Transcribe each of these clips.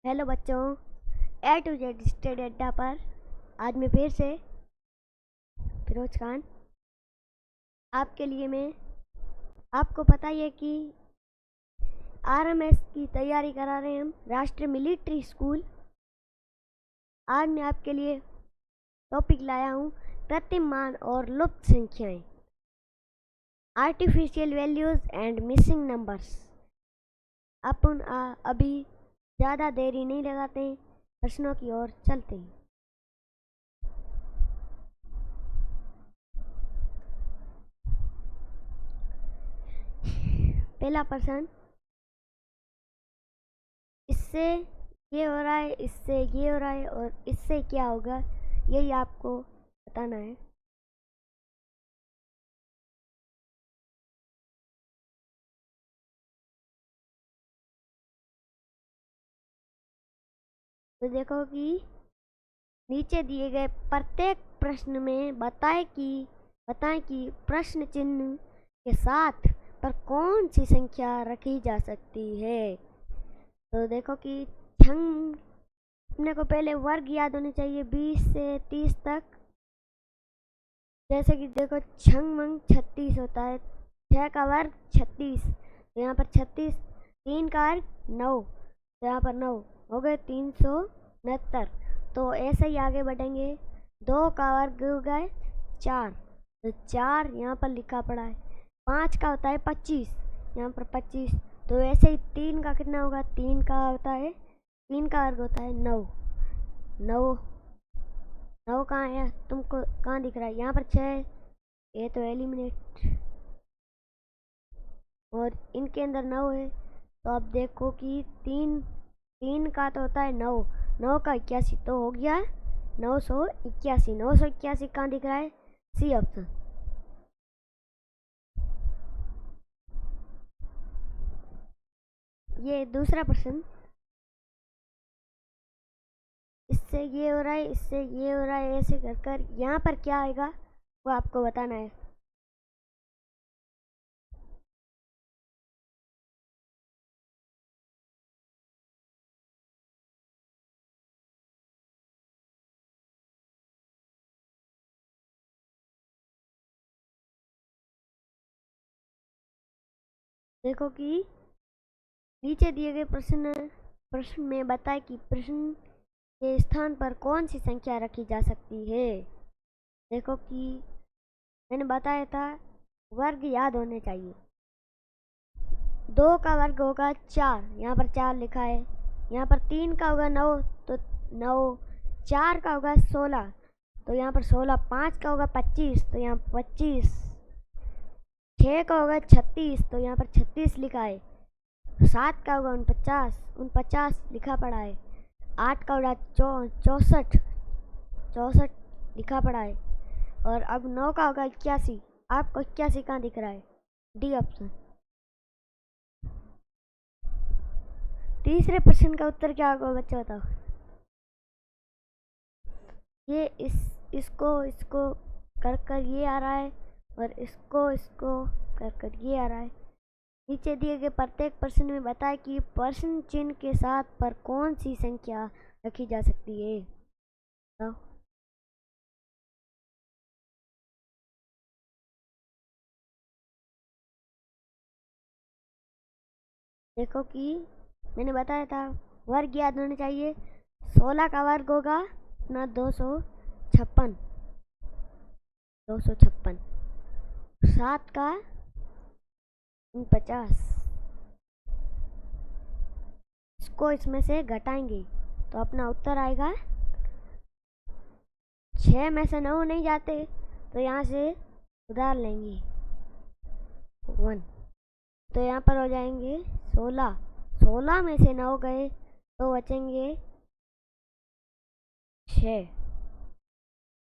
Hello बच्चों, ए to Z study Adda पर आज मैं फिर से फिरोज खान आपके लिए मैं आपको पता ही है कि आरएमएस की तैयारी करा रहे हैं हम राष्ट्रीय मिलिट्री स्कूल। आज मैं आपके लिए टॉपिक लाया हूँ कृत्रिम मान और लुप्त संख्याएं, artificial values and missing numbers. अपन अभी ज़्यादा देरी नहीं लगाते हैं, प्रश्नों की ओर चलते हैं। पहला प्रश्न, इससे ये हो रहा है, इससे ये हो रहा है और इससे क्या होगा, यही आपको बताना है। तो देखो कि नीचे दिए गए प्रत्येक प्रश्न में बताएं कि प्रश्न चिन्ह के साथ पर कौन सी संख्या रखी जा सकती है। तो देखो कि छंग अपने को पहले वर्ग याद होने चाहिए 20 से 30 तक। जैसे कि देखो छंग मंग 36 होता है, 6 का वर्ग 36, तो यहाँ पर 36, 3 का वर्ग 9, तो यहाँ पर 9 हो गए 369। तो ऐसे ही आगे बढ़ेंगे, 2 का वर्ग हो गए 4, तो 4 यहाँ पर लिखा पड़ा है। 5 का होता है 25, यहाँ पर 25, तो ऐसे ही 3 का कितना होगा, 3 का होता है, 3 का वर्ग होता है 9, 9 9 कहाँ है, तुमको कहाँ दिख रहा है, यहाँ पर 6, ये तो एलिमिनेट, और इनके अंदर 9 है। तो अब देखो कि 3 का तो होता है 9, 9 का 81, तो हो गया 981। 981 कहाँ दिख रहा है, सी ऑप्शन। ये दूसरा प्रश्न, इससे ये हो रहा है, इससे ये हो रहा है, ऐसे कर कर यहाँ पर क्या आएगा वो आपको बताना है। देखो कि नीचे दिए गए प्रश्न में बताए कि प्रश्न के स्थान पर कौन सी संख्या रखी जा सकती है। देखो कि मैंने बताया था वर्ग याद होने चाहिए। 2 का वर्ग होगा 4, यहाँ पर 4 लिखा है। यहाँ पर 3 का होगा 9, तो 9, 4 का होगा 16, तो यहाँ पर 16, 5 का होगा 25, तो यहाँ 25, 6 का होगा 36, तो यहाँ पर 36 लिखा है। 7 का होगा 49, 49 लिखा पड़ा है। 8 का होगा 64, 64 लिखा पड़ा है। और अब 9 का होगा 81, आपको 81 कहाँ दिख रहा है, डी ऑप्शन। तीसरे प्रश्न का उत्तर क्या होगा बच्चों, बताओ। ये इसको कर कर ये आ रहा है, और इसको कर कर ये आ रहा है। नीचे दिए गए प्रत्येक प्रश्न में बताएं कि प्रश्न चिन्ह के साथ पर कौन सी संख्या रखी जा सकती है। बताओ। देखो कि मैंने बताया था वर्ग याद होने चाहिए। 16 का वर्ग होगा अपना 256, 256। 7 का 49, इसको इसमें से घटाएंगे तो अपना उत्तर आएगा 6 में से 9 नहीं जाते, तो यहाँ से उधार लेंगे 1, तो यहाँ पर हो जाएंगे 16। 16 में से 9 गए तो बचेंगे 6,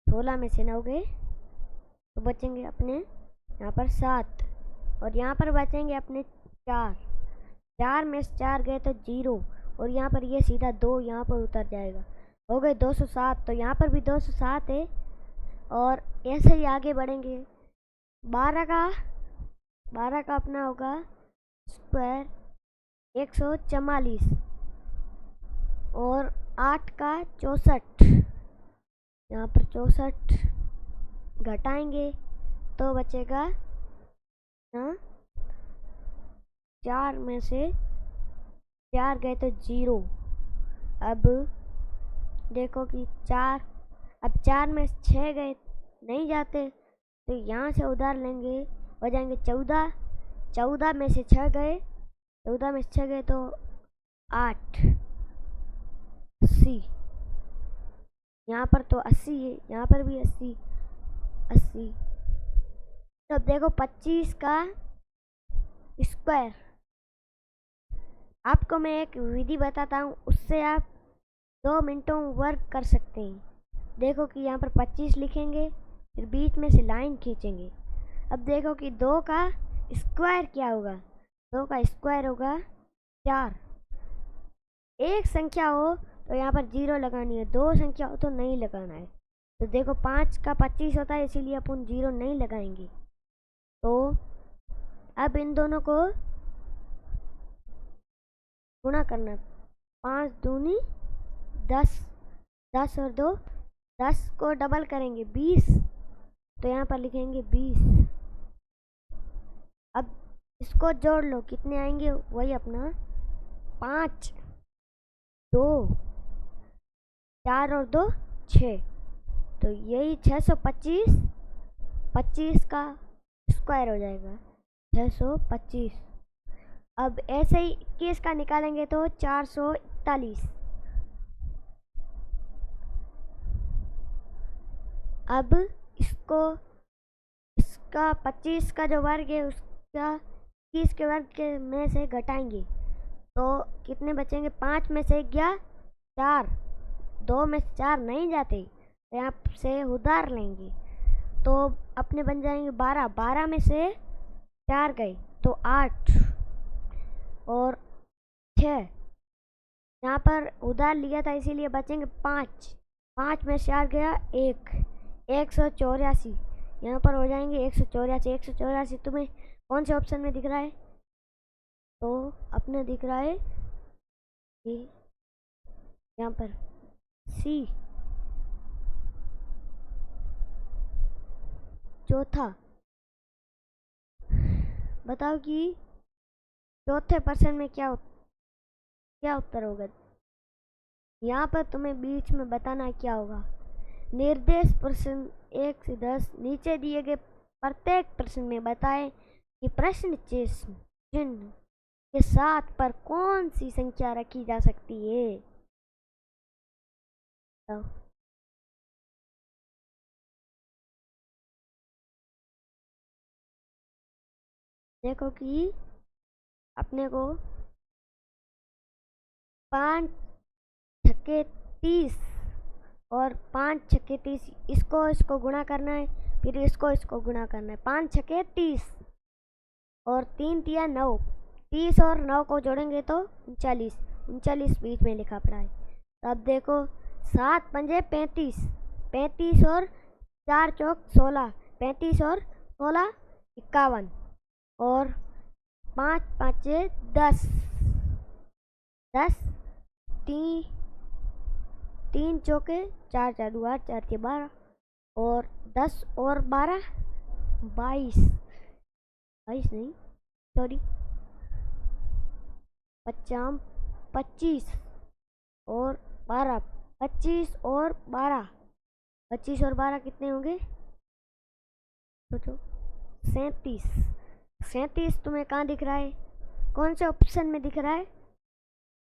16 में से 9 गए तो बचेंगे अपने यहाँ पर 7, और यहाँ पर बचेंगे अपने 4, 4 में से 4 गए तो 0, और यहाँ पर ये सीधा 2 यहाँ पर उतर जाएगा, हो गए 207। तो यहाँ पर भी 207 है, और ऐसे ही आगे बढ़ेंगे। 12 का अपना होगा स्क्वायर 144, और 8 का 64, यहाँ पर 64 घटाएंगे तो बचेगा ना, 4 में से 4 गए तो 0। अब देखो कि 4, अब 4 में 6 गए नहीं जाते तो यहाँ से उधार लेंगे, हो जाएंगे 14। 14 में से 6 गए, 14 में से 6 गए तो 8, 80। यहाँ पर तो 80 है, यहाँ पर भी 80, 80। तो अब देखो 25 का स्क्वायर, आपको मैं एक विधि बताता हूँ, उससे आप 2 मिनटों में वर्क कर सकते हैं। देखो कि यहाँ पर 25 लिखेंगे, फिर बीच में से लाइन खींचेंगे। अब देखो कि 2 का स्क्वायर क्या होगा, 2 का स्क्वायर होगा 4। एक संख्या हो तो यहाँ पर 0 लगानी है, 2 संख्या हो तो नहीं लगाना है। तो देखो 5 का 25 होता है, इसीलिए अपन 0 नहीं लगाएंगे। तो अब इन दोनों को गुणा करना है, 5 दूनी 10, 10 और 2 10 को डबल करेंगे 20, तो यहाँ पर लिखेंगे 20। अब इसको जोड़ लो, कितने आएंगे, वही अपना 5, 2, 4 और 2 6, तो यही 625, 25 का स्क्वायर हो जाएगा 625। अब ऐसे ही 21 का निकालेंगे तो 441। अब इसको, इसका 25 का जो वर्ग है उसका 21 के वर्ग के में से घटाएंगे तो कितने बचेंगे, 5 में से गया 4, 2 में से 4 नहीं जाते तो यहाँ से उधार लेंगे तो अपने बन जाएंगे 12, 12 में से 4 गए तो 8 और 6, यहाँ पर उधार लिया था इसीलिए बचेंगे 5, 5 में 4 गया 1, 184, यहाँ पर हो जाएंगे 184। 184 तुम्हें कौन से ऑप्शन में दिख रहा है, तो अपने दिख रहा है कि यहाँ पर सी, चौथा। बताओ कि चौथे प्रश्न में क्या उत्तर होगा। यहाँ पर तुम्हें बीच में बताना क्या होगा, निर्देश प्रश्न 1 से 10 नीचे दिए गए प्रत्येक प्रश्न में बताएं कि प्रश्न चिन्ह के साथ पर कौन सी संख्या रखी जा सकती है। तो देखो कि अपने को 5 छक्के 30 और 5 छक्के 30, इसको गुणा करना है, फिर इसको गुणा करना है। 5 छक्के 30 और 3 तिया 9, 30 और 9 को जोड़ेंगे तो 39, 39 बीच में लिखा पड़ा है। तो अब देखो 7 पंजे 35, 35 और 4 चौक 16, 35 और 16 51 और 5 पाँचे 10, 10 तीन चौके 4 4 8, 4 के 12 और 10 और 12 22, 22 नहीं सॉरी 50, 25 और 12, 25 और 12, 25 और 12 कितने होंगे सोचो, 37। 37 तुम्हें कहाँ दिख रहा है, कौन से ऑप्शन में दिख रहा है,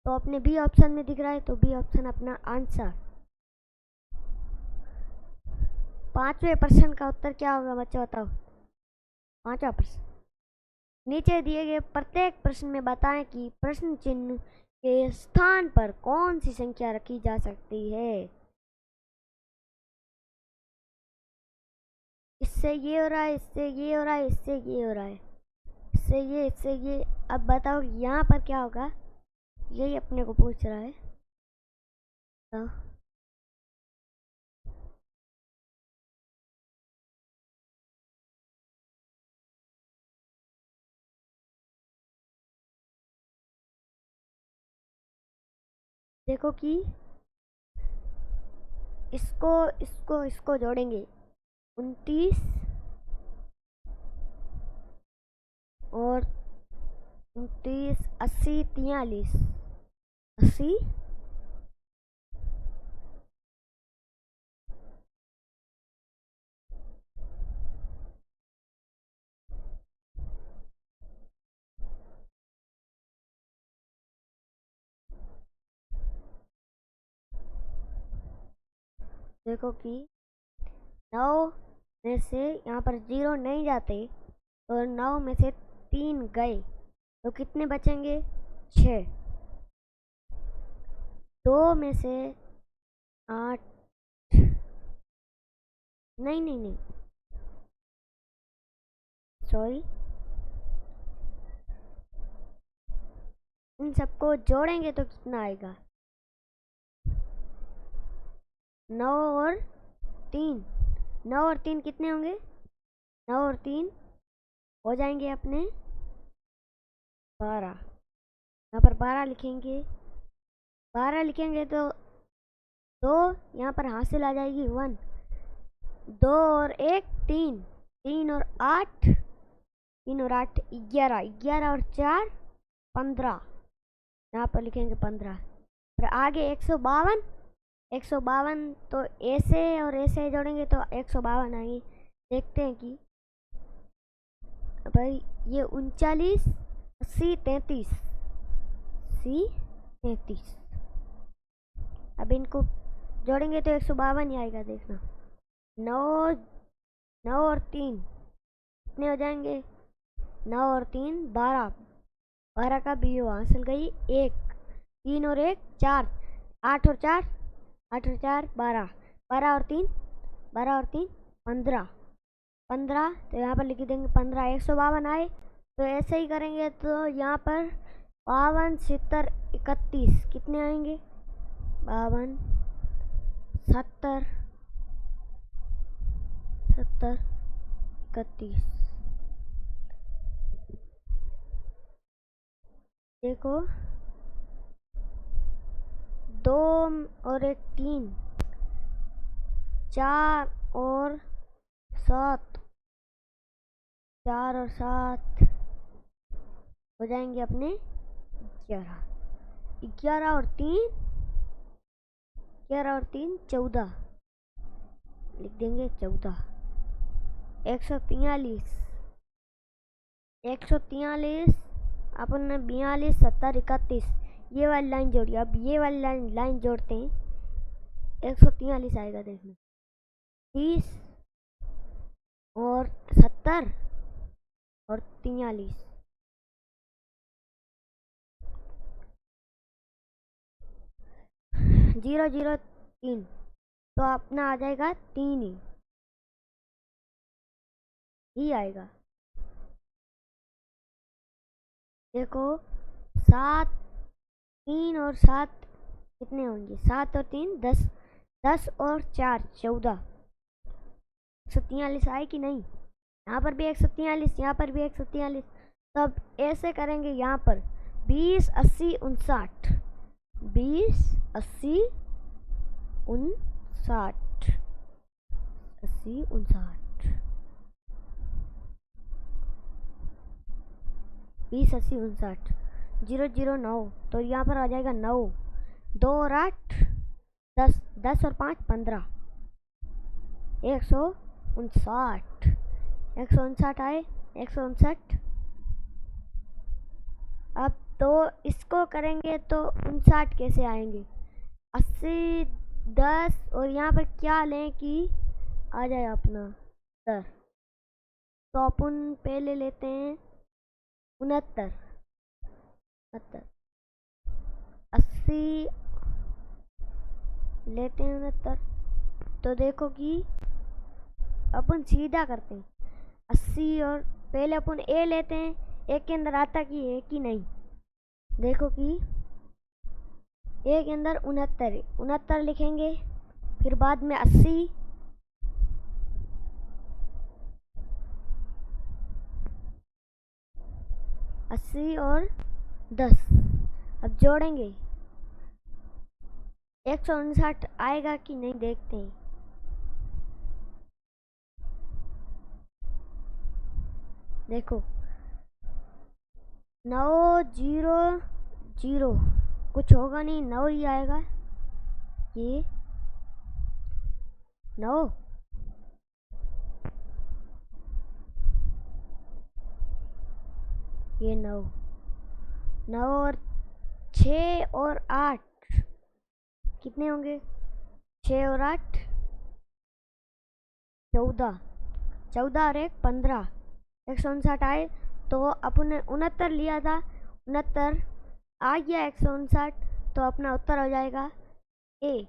तो अपने बी ऑप्शन में दिख रहा है, तो बी ऑप्शन अपना आंसर। 5वें प्रश्न का उत्तर क्या होगा बच्चों, बताओ। 5वां प्रश्न, नीचे दिए गए प्रत्येक प्रश्न में बताएं कि प्रश्न चिन्ह के स्थान पर कौन सी संख्या रखी जा सकती है। इससे ये हो रहा है, इससे ये हो रहा है, इससे ये हो रहा है, इससे ये। अब बताओ यहाँ पर क्या होगा, यही अपने को पूछ रहा है। तो देखो कि इसको इसको इसको जोड़ेंगे 29 और 29 80 43 80 देखो कि 9 में से यहाँ पर 0 नहीं जाते और 9 में से 3 गए तो कितने बचेंगे? 6। 2 में से 8 नहीं नहीं नहीं सॉरी, इन सबको जोड़ेंगे तो कितना आएगा? 9 और 3, 9 और 3 कितने होंगे? 9 और 3 हो जाएंगे अपने 12। यहाँ पर 12 लिखेंगे, 12 लिखेंगे तो 2 यहाँ पर हासिल आ जाएगी 1। 2 और 1 3, 3 और 8, 3 और 8 11, 11 और 4 15, यहाँ पर लिखेंगे 15। फिर आगे 152, 152 तो ऐसे और ऐसे जोड़ेंगे तो 152 आएंगे। देखते हैं कि भाई ये 39 80 33 80 33, अब इनको जोड़ेंगे तो 152 ही आएगा। देखना 9 9 और 3 कितने हो जाएंगे? 9 और 3 12, 12 का बी हासिल गई 1, 3 और 1 4, 8 और 4 8 और 4 12, 12 और 3 12 और 3 15, 15 तो यहाँ पर लिख देंगे 15। 152 आए तो ऐसे ही करेंगे तो यहाँ पर 52 70 31 कितने आएंगे? 52 70 70 31। देखो 2 और 1 3, 4 और 7, 4 और 7 हो जाएंगे अपने 11, 11 और 3 11 और 3 14, लिख देंगे 14। 143 143 अपन ने 42 70 31 ये वाली लाइन जोड़ी। अब ये वाली लाइन जोड़ते हैं 143 आएगा। देखना 30 और 70 और 43, 0 0 3 तो अपना आ जाएगा 3 ही आएगा। देखो 7 3 और 7 कितने होंगे? 7 और 3 10, 10 और 4 14, 143 आए कि नहीं? यहाँ पर भी 143, यहाँ पर भी 143। तब ऐसे करेंगे यहाँ पर 20 80 59, 20 80 59 80 59, 20 80 59 0 0 9 तो यहाँ पर आ जाएगा 9, 2 और 8 10, 10 और 5 15, 159, 159 आए 159। अब तो इसको करेंगे तो 59 कैसे आएंगे? 80 10 और यहाँ पर क्या लें कि आ जाए अपना 10, तो अपन पहले लेते हैं 69 80 लेते हैं 69। तो देखो कि अपन सीधा करते हैं 80 और पहले अपन ए लेते हैं, एक के अंदर आता कि है कि नहीं। देखो कि ए के अंदर 69 लिखेंगे, फिर बाद में 80 80 और 10 अब जोड़ेंगे 159 आएगा कि नहीं देखते हैं। देखो 900 कुछ होगा नहीं, 9 ही आएगा। ये 9, ये 9, 9 और 6 और 8 कितने होंगे? 6 और 8 14, 14 और 1 15। 159 आए तो अपन ने 69 लिया था, 69 आ गया 159, तो अपना उत्तर हो जाएगा ए।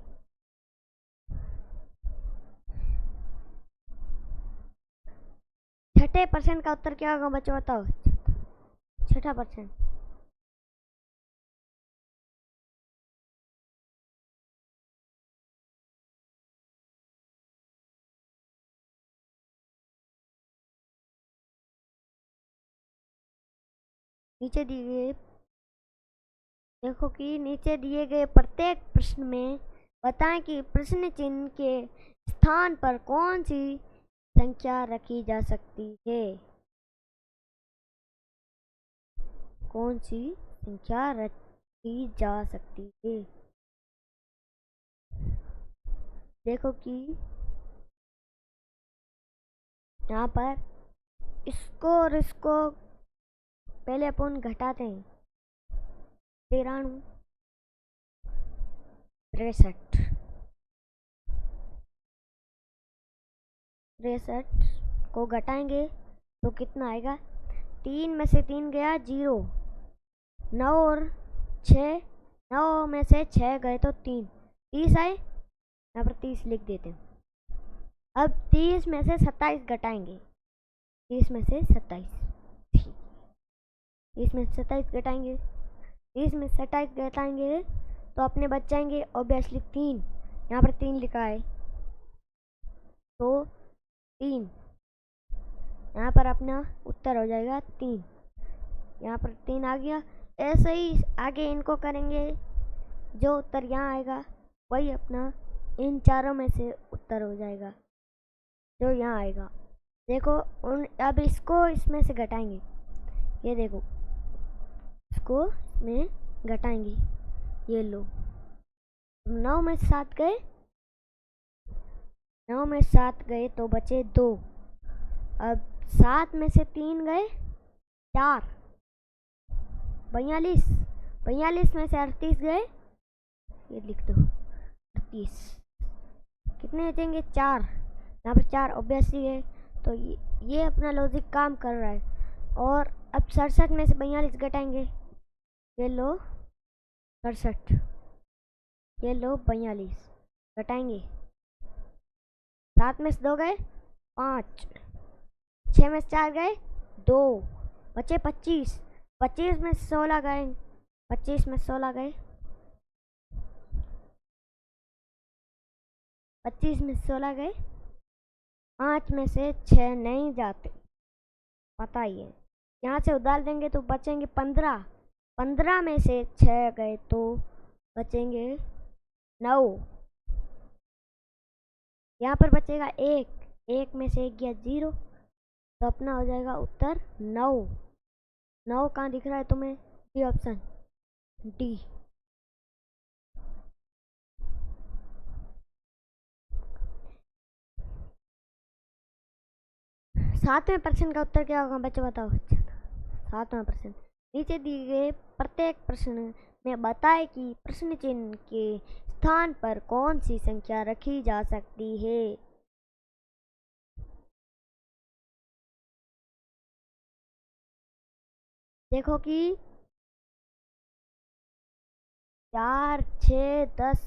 छठे परसेंट का उत्तर क्या होगा बच्चों, बताओ। छठा परसेंट नीचे दिए, देखो कि नीचे दिए गए प्रत्येक प्रश्न में बताएं कि प्रश्न चिन्ह के स्थान पर कौन सी संख्या रखी जा सकती है। कौन सी संख्या रखी जा सकती है। देखो कि यहाँ पर इसको और इसको पहले अपन घटाते हैं। 93, 63, 63 को घटाएंगे तो कितना आएगा? 3 में से 3 गया 0, 9 और 6, 9 में से 6 गए तो 3, 30 आए। यहाँ पर 30 लिख देते हैं। अब 30 में से 27 घटाएंगे, 30 में से 27, 30 में से 27 घटाएंगे, 30 में से 27 घटाएंगे तो अपने बच जाएंगे ऑब्वियसली 3। यहाँ पर 3 लिखा है तो 3, यहाँ पर अपना उत्तर हो जाएगा 3। यहाँ पर 3 आ गया। ऐसे ही आगे इनको करेंगे, जो उत्तर यहाँ आएगा वही अपना इन चारों में से उत्तर हो जाएगा जो यहाँ आएगा। देखो अब इसको इसमें से घटाएंगे, ये देखो इसको इसमें घटाएंगे, ये लो 9 में 7 गए, 9 में 7 गए तो बचे 2। अब 7 में से 3 गए 4, 42, 42 में से 38 गए, ये लिख दो 38, कितने बचेंगे? 4। यहाँ पर 4 ऑब्वियसली है तो ये अपना लॉजिक काम कर रहा है। और अब 67 में से 42 घटाएंगे, ये लो 67, ये लो 42 घटाएंगे। 7 में से 2 गए 5, 6 में से 4 गए 2, बचे 25, 25 में से 16 गए, 25 में 16 गए, 25 में 16 गए, 5 में से 6 नहीं जाते, पता ही है। यहाँ से उधार देंगे तो बचेंगे 15, 15 में से 6 गए तो बचेंगे 9। यहाँ पर बचेगा 1, 1 में से 1 गया 0, तो अपना हो जाएगा उत्तर 9। 9 कहाँ दिख रहा है तुम्हें? D option, D. सातवें प्रश्न का उत्तर क्या होगा बच्चों, बताओ। सातवां प्रश्न, नीचे दिए गए प्रत्येक प्रश्न में बताए कि प्रश्न चिन्ह के स्थान पर कौन सी संख्या रखी जा सकती है। देखो कि 4, 6, 10,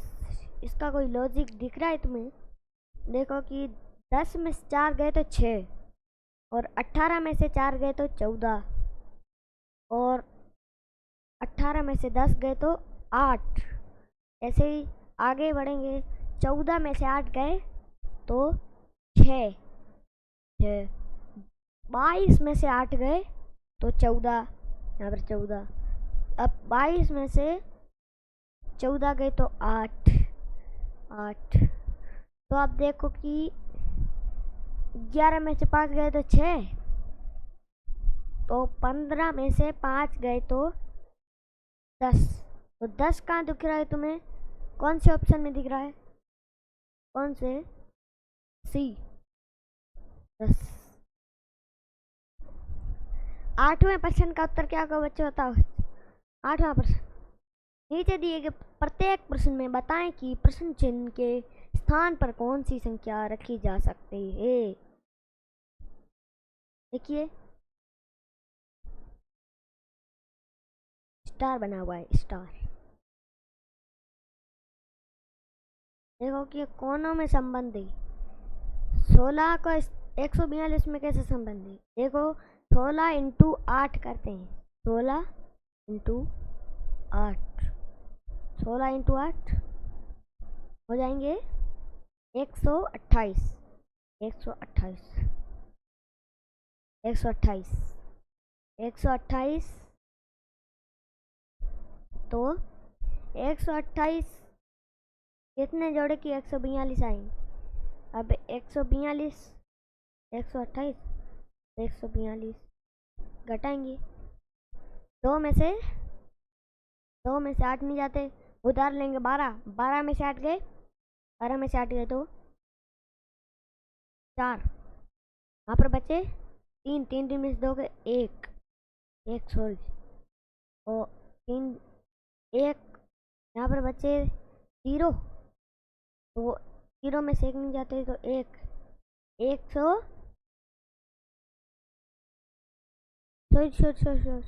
इसका कोई लॉजिक दिख रहा है तुम्हें? देखो कि 10 में से 4 गए तो 6, और 18 में से 4 गए तो 14, और 18 में से 10 गए तो 8। ऐसे ही आगे बढ़ेंगे, 14 में से 8 गए तो 6, 22 में से 8 गए तो 14, यहाँ पर 14। अब 22 में से 14 गए तो 8, 8। तो आप देखो कि 11 में से 5 गए तो 6, तो 15 में से 5 गए तो 10। तो 10 कहाँ दिख रहा है तुम्हें? कौन से ऑप्शन में दिख रहा है? कौन से? सी, 10। 8वें प्रश्न का उत्तर क्या होगा बच्चों, बताओ। 8वां प्रश्न, नीचे दिए गए प्रत्येक प्रश्न में बताएं कि प्रश्न चिन्ह के स्थान पर कौन सी संख्या रखी जा सकती है। देखिए स्टार बना हुआ है, स्टार। देखो कि कोनों में संबंध है। 16 का 142 में कैसे संबंध है? देखो 16 इंटू 8 करते हैं। 16 इंटू 8, 16 इंटू 8 हो जाएंगे 128। 128, 128, 128। तो 128 कितने जोड़े कि 142 आएंगे। अब 142, 128, 142 घटाएंगे। दो में से 8 नहीं जाते, उधार लेंगे 12। 12 में से 8 गए, 12 में से 8 गए तो 4। वहाँ पर बचे 3, 3 3 में से 2 गए 1, 1 सॉरी, और 3 1, यहाँ पर बचे 0। तो 0 में से 1 नहीं जाते तो 1, 100 सॉरी,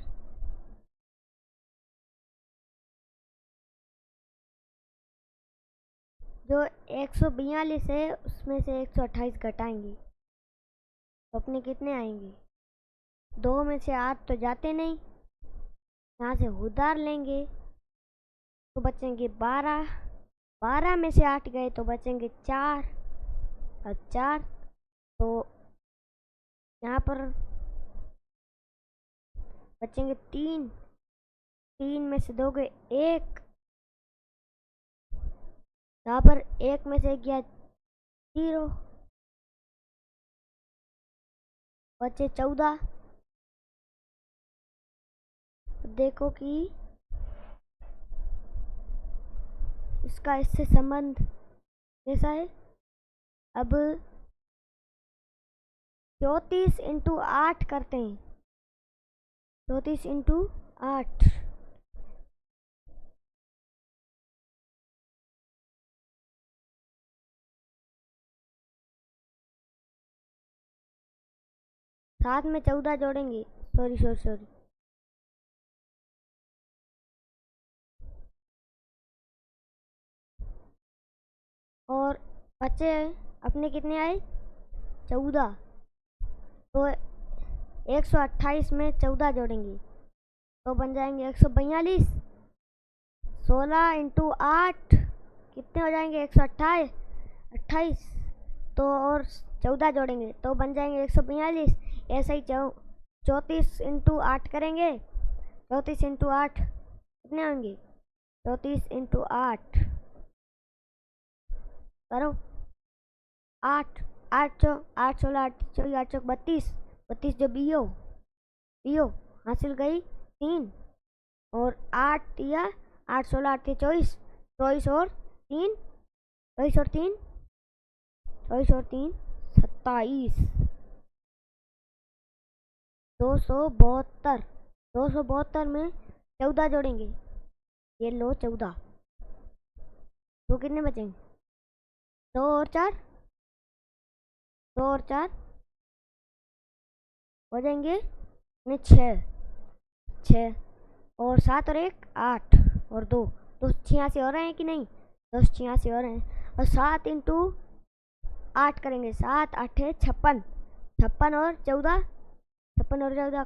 जो 142 है उसमें से 128 घटाएंगे तो अपने कितने आएंगे? 2 में से 8 तो जाते नहीं, यहाँ से उधार लेंगे तो बचेंगे 12। 12 में से 8 गए तो बचेंगे 4 और 4। तो यहाँ पर बचेंगे 3, 3 में से 2 गए 1, यहाँ पर 1 में से 1 गया 0, बचे 14। देखो कि इसका इससे संबंध कैसा है। अब 34 इंटू 8 करते हैं। 34 इंटू 8, साथ में 14 जोड़ेंगे, सॉरी, और बचे अपने कितने आए? 14। तो 128 में 14 जोड़ेंगे तो बन जाएंगे 142। 16 इंटू 8 कितने हो जाएंगे? 128। तो और 14 जोड़ेंगे तो बन जाएंगे 142। ऐसा ही 34 इंटू 8 करेंगे। 34 इंटू 8 कितने होंगे? 34 इंटू 8 करो। 8, 8 चौ 8 16 8 चौकी 8 चौक 32, 32 जो बीओ हासिल गई 3, और 8 या 8 16 8 24, 24 और 3, 24 और 3, 24 और 3 27। 272, 272 में 14 जोड़ेंगे, ये लो 14। तो कितने बचेंगे? 2 और 4, 2 और 4 हो जाएंगे 6, 6 और 7 और 1 8 और 2, तो 86 हो रहे हैं कि नहीं? 86 हो रहे हैं। और 7 इंटू 8 करेंगे, 7 8 है 56, 56 और 14, 56 और 14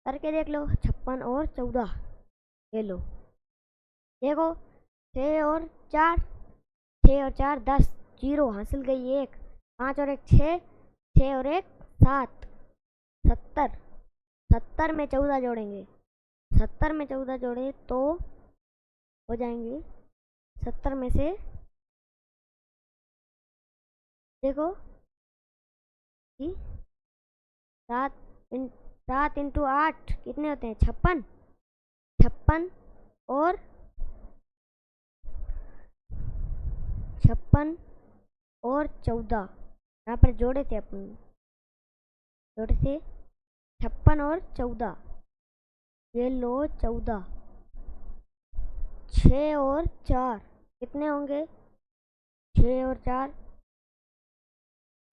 करके देख लो। 56 और 14 ये लो, देखो 6 और 4, 6 और 4 10, 0 हासिल गई 1, 5 और 1 6, 6 और 1 7, 70। 70 में 14 जोड़ेंगे, 70 में 14 जोड़े तो हो जाएंगे 70 में से देखो कि 7 7 इंटू 8 कितने होते हैं? 56। 56 और 56 और 14 यहाँ पर जोड़े थे अपन, जोड़े थे 56 और 14। ये लो 14, 6 और 4 कितने होंगे? 6 और 4,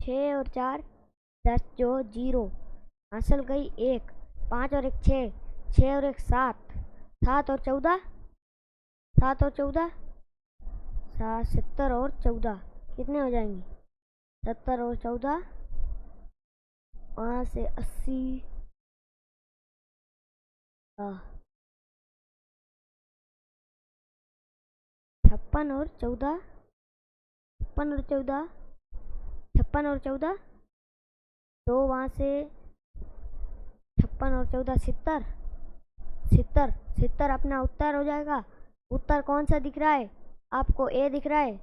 6 और 4 10 जो 0, हासिल गई 1, 5 और 1 6, 6 और 1 7, 7 और 14, 7 और 14 70 और 14 कितने हो जाएंगे? 70 और 14 वहाँ से 80 56 और 14, 56 और 14, 56 और 14 तो वहाँ से 56 और 14 70, 70 70 अपना उत्तर हो जाएगा। उत्तर कौन सा दिख रहा है आपको? ए दिख रहा है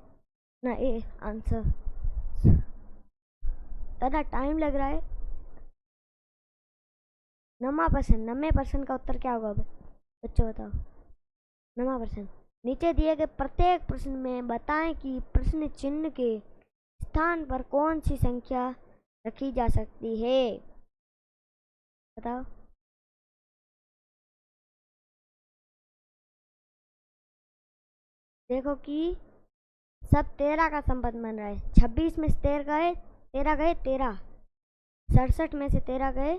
ना? A answer. ज़्यादा टाइम लग रहा है। 90%, 90% का उत्तर क्या होगा बच्चों बताओ? 90%। नीचे दिए गए प्रत्येक प्रश्न में बताएं कि प्रश्न चिन्ह के स्थान पर कौन सी संख्या रखी जा सकती है? बताओ। देखो कि सब 13 का संबंध बन रहा है। 26 में से 13 गए 13, 67 में से 13 गए,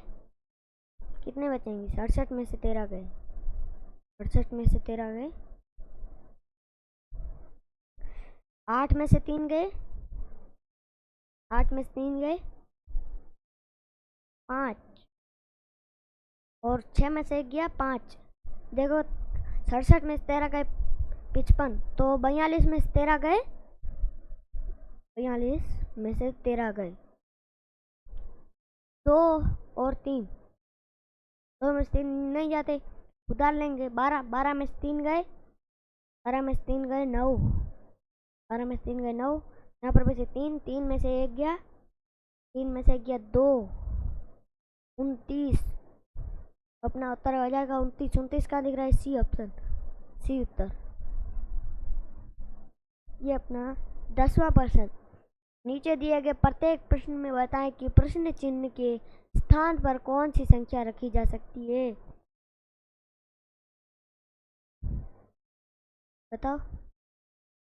कितने बचेंगे? 67 में से 13 गए, 68 में से 13 गए, 8 में से 3 गए, 8 में से 3 गए 5, और 6 में से 1 गया 5। देखो 67 में से 13 गए 55, तो 42 में से 13 गए, 42 में से 13 गए, 2 और 3, 2 में से 3 नहीं जाते, उधार लेंगे 12, 12 में से 3 गए, 12 में से 3 गए 9, 12 में से 3 गए 9, यहाँ पर बचे 3, 3 में से 1 गया, 3 में से 1 गया 2, 29 अपना उत्तर हो जाएगा। 29, 29 का दिख रहा है? सी ऑप्शन, सी उत्तर। ये अपना 10वां प्रश्न। नीचे दिए गए प्रत्येक प्रश्न में बताएं कि प्रश्न चिन्ह के स्थान पर कौन सी संख्या रखी जा सकती है? बताओ।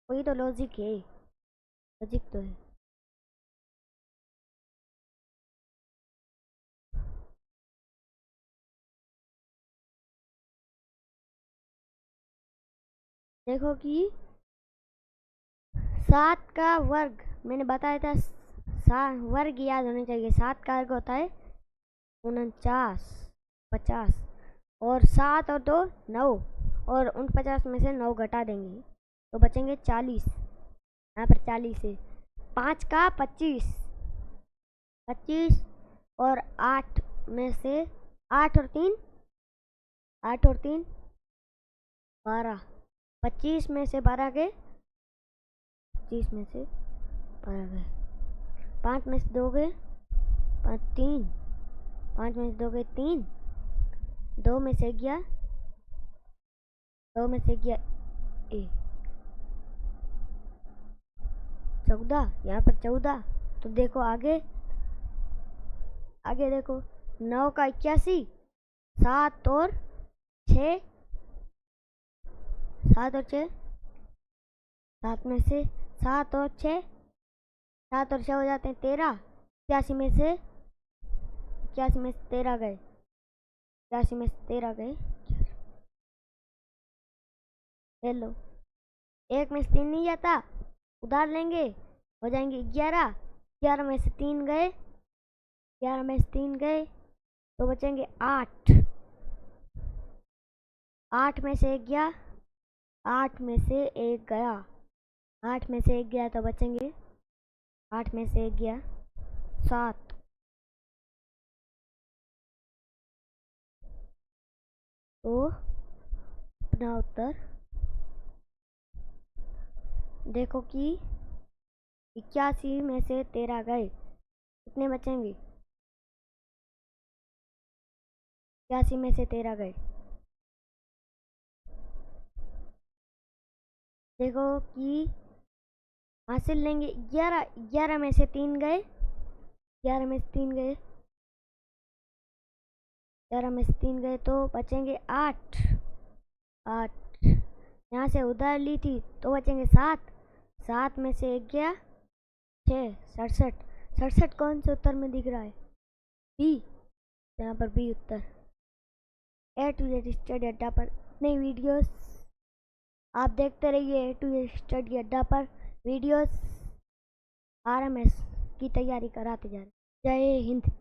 वही तो लॉजिक है, लॉजिक तो है। देखो कि 7 का वर्ग मैंने बताया था, वर्ग याद होने चाहिए। 7 का वर्ग होता है 49, 50, और 7 और 2 9, और 49 में से 9 घटा देंगे तो बचेंगे 40। यहाँ पर 40 है। 5 का 25, 25, और 8 में से 8 और 3, 8 और 3 12, 25 में से 12 गए, 25 में से 12 गए, 5 में से 2 गए 5, 3, 5 में से 2 गए 3, 2 में से गया, 2 में से गया 1, 14, यहाँ पर 14। तो देखो आगे, आगे देखो 9 का 81, 7 और 6, 7 और 6, 7 में से 7 और 6, 7 और 6 हो जाते हैं 13, 81 में से 81 में से 13 गए, 81 में से 13 गए, हेलो 1 में से 3 नहीं जाता, उधार लेंगे हो जाएंगे 11, 11 में से 3 गए, 11 में से 3 गए तो बचेंगे 8, 8 में से 1 गया, 8 में से 1 गया, 8 में से 1 गया तो बचेंगे, 8 में से 1 गया 7। तो अपना उत्तर देखो कि 81 में से 13 गए, कितने बचेंगे? 81 में से 13 गए। देखो कि हासिल लेंगे 11, 11 में से 3 गए, 11 में से 3 गए, 11 में से 3 गए तो बचेंगे 8, 8 यहाँ से उधार ली थी तो बचेंगे 7, 7 में से 1 गया 6, 67, 67 कौन से उत्तर में दिख रहा है? बी, यहाँ पर बी उत्तर। A to Z study Adda पर नई वीडियोस आप देखते रहिए। ए टू जेड स्टडी अड्डा पर वीडियोस RMS की तैयारी कराते जा रहे। जय हिंद।